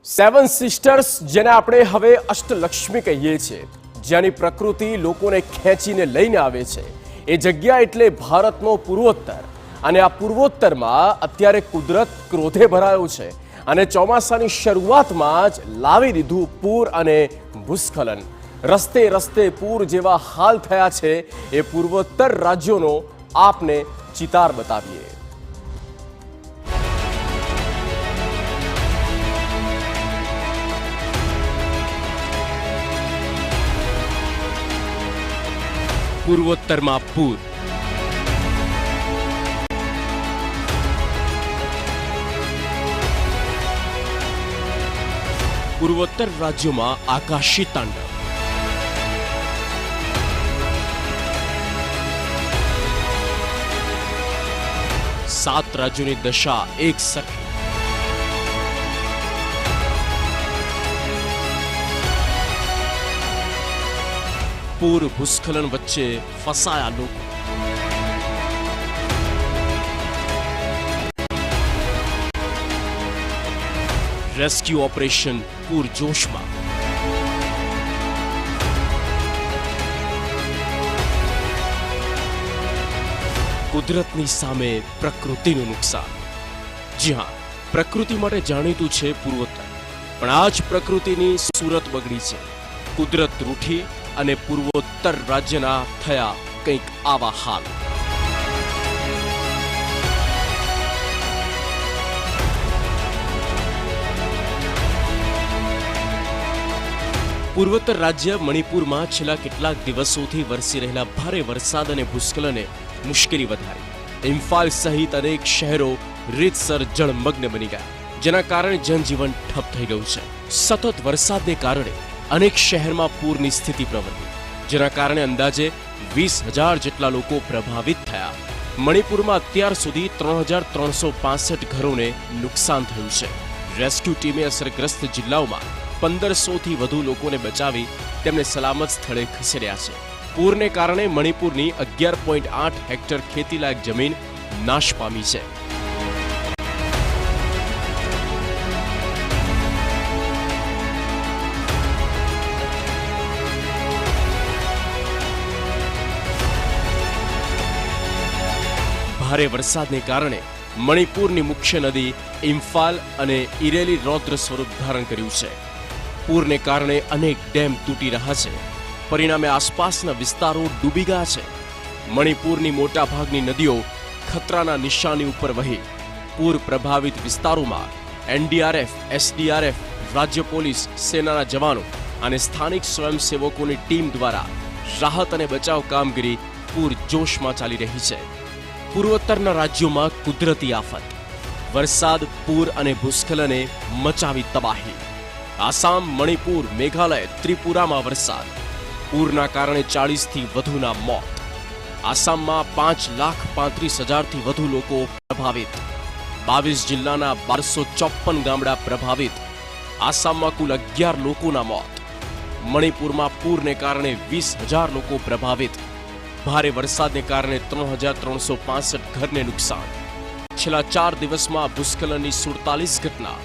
Seven sisters જેને આપણે હવે અષ્ટલક્ષ્મી કહીએ છીએ, જેની પ્રકૃતિ લોકોને ખેંચીને લઈને આવે છે, એ જગ્યા એટલે ભારતનો પૂર્વોત્તર. અને આ પૂર્વોત્તરમાં અત્યારે કુદરત ક્રોધે ભરાયો છે અને ચોમાસાની શરૂઆતમાં જ લાવી દીધું પૂર અને ભૂસ્ખલન. રસ્તે રસ્તે પૂર જેવા હાલ થયા છે. એ પૂર્વોત્તર રાજ્યોનો આપને ચિતાર બતાવીએ. પૂર્વોત્તરમાં પૂર, પૂર્વોત્તર રાજ્યોમાં આકાશી તાંડવ. સાત રાજ્યોની દશા એક સરખી. પૂર ભૂસ્ખલન વચ્ચે ફસાયા લોકો. રેસ્ક્યુ ઓપરેશન પૂરજોશમાં. કુદરતની સામે પ્રકૃતિનું નુકસાન. જી હા, પ્રકૃતિ માટે જાણીતું છે પૂર્વોત્તર, પણ આ જ પ્રકૃતિની સુરત બગડી છે. કુદરત રૂઠી અને પૂર્વોત્તર રાજ્યના થયા કંઈક આવા હાલ. પૂર્વોત્તર રાજ્ય મણિપુરમાં છેલ્લા કેટલાક દિવસોથી વરસી રહેલા ભારે વરસાદ અને ભૂસ્ખલને મુશ્કેલી વધારી. ઇમ્ફાલ સહિત અનેક શહેરો રીતસર જળમગ્ન બની ગયા, જેના કારણે જનજીવન ઠપ થઈ ગયું છે. સતત વરસાદને કારણે અનેક શહેરમાં પૂરની સ્થિતિ પ્રવર્તી, જેના કારણે અંદાજે 20,000 જેટલા લોકો પ્રભાવિત થયા. મણિપુરમાં અત્યાર સુધી 3,365 ઘરોને નુકસાન થયું છે. રેસ્ક્યુ ટીમે અસરગ્રસ્ત જિલ્લાઓમાં 1,500થી વધુ લોકોને બચાવી તેમને સલામત સ્થળે ખસેડ્યા છે. પૂરને કારણે મણિપુરની 11.8 હેક્ટર ખેતીલાયક જમીન નાશ પામી છે. ભારે વરસાદને કારણે મણિપુરની મુખ્ય નદી ઇમ્ફાલ અને ઇરેલી રૌદ્ર સ્વરૂપ ધારણ કર્યું છે. પૂરને કારણે અનેક ડેમ તૂટી રહ્યા છે. પરિણામે આસપાસના વિસ્તારો ડૂબી ગયા છે. મણિપુરની મોટાભાગની નદીઓ ખતરાના નિશાની ઉપર વહી. પૂર પ્રભાવિત વિસ્તારોમાં એનડીઆરએફ, એસડીઆરએફ, રાજ્ય પોલીસ, સેનાના જવાનો અને સ્થાનિક સ્વયંસેવકોની ટીમ દ્વારા રાહત અને બચાવ કામગીરી પૂરજોશમાં ચાલી રહી છે. પૂર્વોત્તરના રાજ્યોમાં કુદરતી આફત, વરસાદ, પૂર અને ભૂસ્ખલને મચાવી તબાહી. આસામ, મણિપુર, મેઘાલય, ત્રિપુરામાં વરસાદ. પૂરના કારણે 40થી વધુના મોત. આસામમાં 5,35,000થી વધુ લોકો પ્રભાવિત. 22 જિલ્લાના 1254 ગામડા પ્રભાવિત. આસામમાં કુલ 11 લોકોના મોત. મણિપુરમાં પૂરને કારણે 20,000 લોકો પ્રભાવિત. ભારે વરસાદને કારણે 3,365 ઘરને નુકસાન. છેલ્લા 4 દિવસમાં ભૂસ્ખલનની 47 ઘટના.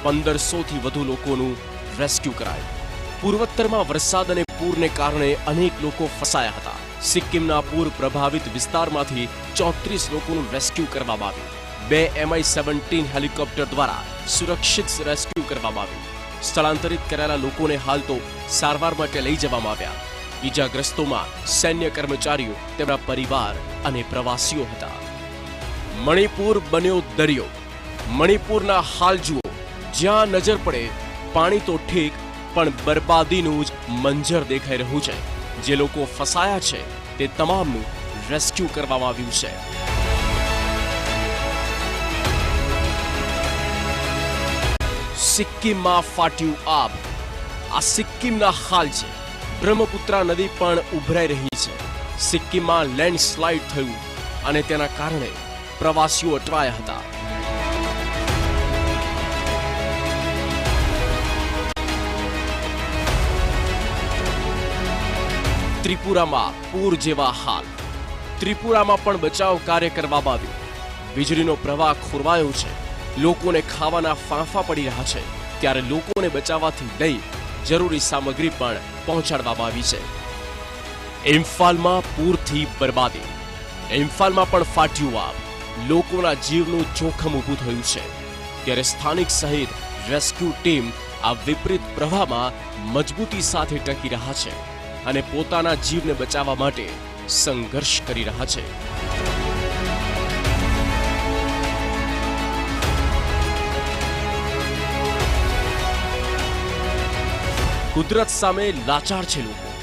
1,500થી વધુ લોકોનું રેસ્ક્યુ કરાયું. પૂર્વોત્તરમાં વરસાદ અને પૂરને કારણે અનેક લોકો ફસાયા હતા. સિક્કિમના પૂર પ્રભાવિત વિસ્તારમાંથી 34 લોકોનું રેસ્ક્યુ કરવામાં આવ્યું. 2 MI-17 હેલિકોપ્ટર દ્વારા સુરક્ષિત રેસ્ક્યુ કરવામાં આવ્યું. સ્થળાંતરિત કરાયેલા લોકોને હાલ તો સારવાર માટે લઈ જવામાં આવ્યા. ઈજાગ્રસ્તોમાં સૈન્ય કર્મચારીઓ, તેમના પરિવાર અને પ્રવાસીઓ હતા. મણિપુર બન્યો દરિયો. મણિપુરના હાલ જુઓ. જ્યાં નજર પડે પાણી તો ઠીક, પણ બરબાદીનું જ મંજર દેખાઈ રહ્યું છે. જે લોકો ફસાયા છે તે તમામનું રેસ્ક્યુ કરવામાં આવ્યું છે. સિક્કિમમાં ફાટ્યું આબ. આ સિક્કિમના હાલ છે. બ્રહ્મપુત્રા નદી પણ ઉભરાઈ રહી છે. સિક્કિમમાં લેન્ડસ્લાઇડ થયું અને તેના કારણે પ્રવાસીઓ અટવાયા હતા. ત્રિપુરામાં પૂર જેવા હાલ. ત્રિપુરામાં પણ બચાવ કાર્ય કરવામાં આવ્યું. વીજળીનો પ્રવાહ ખોરવાયો છે. લોકોને ખાવાના ફાંફા પડી રહ્યા છે. ત્યારે લોકોને બચાવવાથી લઈ જરૂરી સામગ્રી પણ પહોંચાડવામાં આવી છે. ઇમ્ફાલમાં પૂરથી બરબાદી. ઇમ્ફાલમાં પણ ફાટ્યું આગ. લોકોના જીવનું જોખમ ઊભું થયું છે. ત્યારે સ્થાનિક સહિત રેસ્ક્યુ ટીમ આ વિપરીત પ્રવાહમાં મજબૂતી સાથે ટકી રહ્યા છે અને પોતાના જીવને બચાવવા માટે સંઘર્ષ કરી રહ્યા છે. કુદરત સામે લાચાર છે લોકો.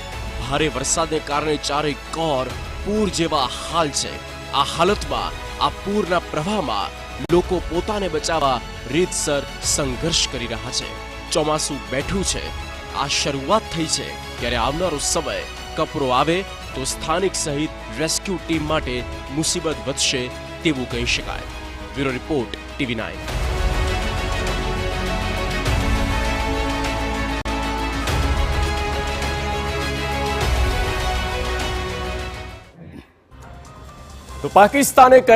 ભારે વરસાદને કારણે ચારે કોર પૂર જેવા હાલ છે. આ હાલતમાં આ પૂરના પ્રવાહમાં લોકો પોતાને બચાવવા રીતસર સંઘર્ષ કરી રહ્યા છે. ચોમાસું બેઠું છે, આ શરૂઆત થઈ છે, ત્યારે આવનારો સમય કપરો આવે તો સ્થાનિક સહિત રેસ્ક્યુ ટીમ માટે મુસીબત વધશે તેવું કહી શકાય. Bureau report TV9. તો પાકિસ્તાને કરી